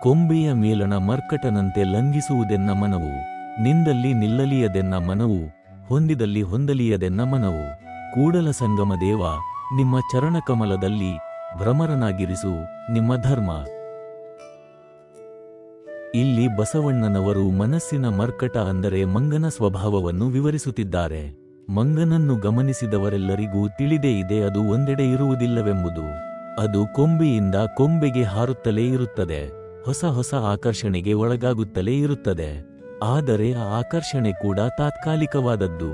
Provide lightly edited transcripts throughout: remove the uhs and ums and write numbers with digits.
ಕೊಂಬೆಯ ಮೇಲಣ ಮರ್ಕಟನಂತೆ ಲಂಘಿಸುವುದೆನ್ನ ಮನವು. ನಿಂದಲ್ಲಿ ನಿಲ್ಲಲಿಯದೆನ್ನ ಮನವು, ಹೊಂದಿದಲ್ಲಿ ಹೊಂದಲಿಯದೆನ್ನ ಮನವು. ಕೂಡಲ ಸಂಗಮ ದೇವ, ನಿಮ್ಮ ಚರಣಕಮಲದಲ್ಲಿ ಭ್ರಮರನಾಗಿರಿಸು ನಿಮ್ಮ ಧರ್ಮ. ಇಲ್ಲಿ ಬಸವಣ್ಣನವರು ಮನಸ್ಸಿನ ಮರ್ಕಟ ಅಂದರೆ ಮಂಗನ ಸ್ವಭಾವವನ್ನು ವಿವರಿಸುತ್ತಿದ್ದಾರೆ. ಮಂಗನನ್ನು ಗಮನಿಸಿದವರೆಲ್ಲರಿಗೂ ತಿಳಿದೇ ಇದೆ ಅದು ಒಂದೆಡೆ ಇರುವುದಿಲ್ಲವೆಂಬುದು. ಅದು ಕೊಂಬೆಯಿಂದ ಕೊಂಬೆಗೆ ಹಾರುತ್ತಲೇ ಇರುತ್ತದೆ, ಹೊಸ ಹೊಸ ಆಕರ್ಷಣೆಗೆ ಒಳಗಾಗುತ್ತಲೇ ಇರುತ್ತದೆ. ಆದರೆ ಆ ಆಕರ್ಷಣೆ ಕೂಡ ತಾತ್ಕಾಲಿಕವಾದದ್ದು.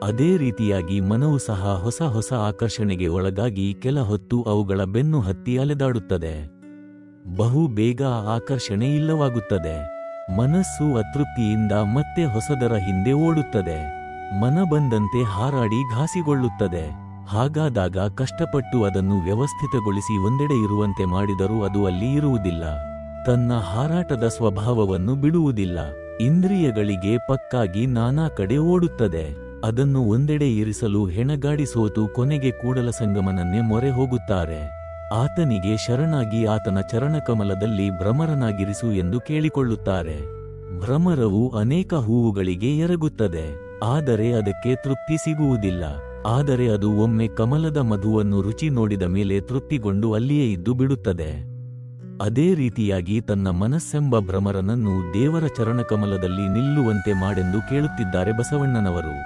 ಅದೇ ರೀತಿಯಾಗಿ ಮನವು ಸಹ ಹೊಸ ಹೊಸ ಆಕರ್ಷಣೆಗೆ ಒಳಗಾಗಿ ಕೆಲ ಹೊತ್ತು ಅವುಗಳ ಬೆನ್ನು ಹತ್ತಿ ಅಲೆದಾಡುತ್ತದೆ. ಬಹು ಬೇಗ ಆ ಆಕರ್ಷಣೆ ಇಲ್ಲವಾಗುತ್ತದೆ. ಮನಸ್ಸು ಅತೃಪ್ತಿಯಿಂದ ಮತ್ತೆ ಹೊಸದರ ಹಿಂದೆ ಓಡುತ್ತದೆ. ಮನ ಬಂದಂತೆ ಹಾರಾಡಿ ಘಾಸಿಗೊಳ್ಳುತ್ತದೆ. ಹಾಗಾದಾಗ ಕಷ್ಟಪಟ್ಟು ಅದನ್ನು ವ್ಯವಸ್ಥಿತಗೊಳಿಸಿ ಒಂದೆಡೆ ಇರುವಂತೆ ಮಾಡಿದರೂ ಅದು ಅಲ್ಲಿ ಇರುವುದಿಲ್ಲ. ತನ್ನ ಹಾರಾಟದ ಸ್ವಭಾವವನ್ನು ಬಿಡುವುದಿಲ್ಲ. ಇಂದ್ರಿಯಗಳಿಗೆ ಪಕ್ಕಾಗಿ ನಾನಾ ಕಡೆ ಓಡುತ್ತದೆ. ಅದನ್ನು ಒಂದೆಡೆ ಇರಿಸಲು ಹೆಣಗಾಡಿ ಸೋತು ಕೊನೆಗೆ ಕೂಡಲ ಸಂಗಮನನ್ನೇ ಮೊರೆ ಹೋಗುತ್ತಾರೆ. ಆತನಿಗೆ ಶರಣಾಗಿ ಆತನ ಚರಣಕಮಲದಲ್ಲಿ ಭ್ರಮರನಾಗಿರಿಸು ಎಂದು ಕೇಳಿಕೊಳ್ಳುತ್ತಾರೆ. ಭ್ರಮರವು ಅನೇಕ ಹೂವುಗಳಿಗೆ ಎರಗುತ್ತದೆ, ಆದರೆ ಅದಕ್ಕೆ ತೃಪ್ತಿ ಸಿಗುವುದಿಲ್ಲ. ಆದರೆ ಅದು ಒಮ್ಮೆ ಕಮಲದ ಮಧುವನ್ನು ರುಚಿ ನೋಡಿದ ಮೇಲೆ ತೃಪ್ತಿಗೊಂಡು ಅಲ್ಲಿಯೇ ಇದ್ದು ಬಿಡುತ್ತದೆ. ಅದೇ ರೀತಿಯಾಗಿ ತನ್ನ ಮನಸ್ಸೆಂಬ ಭ್ರಮರನನ್ನು ದೇವರ ಚರಣಕಮಲದಲ್ಲಿ ನಿಲ್ಲುವಂತೆ ಮಾಡೆಂದು ಕೇಳುತ್ತಿದ್ದಾರೆ ಬಸವಣ್ಣನವರು.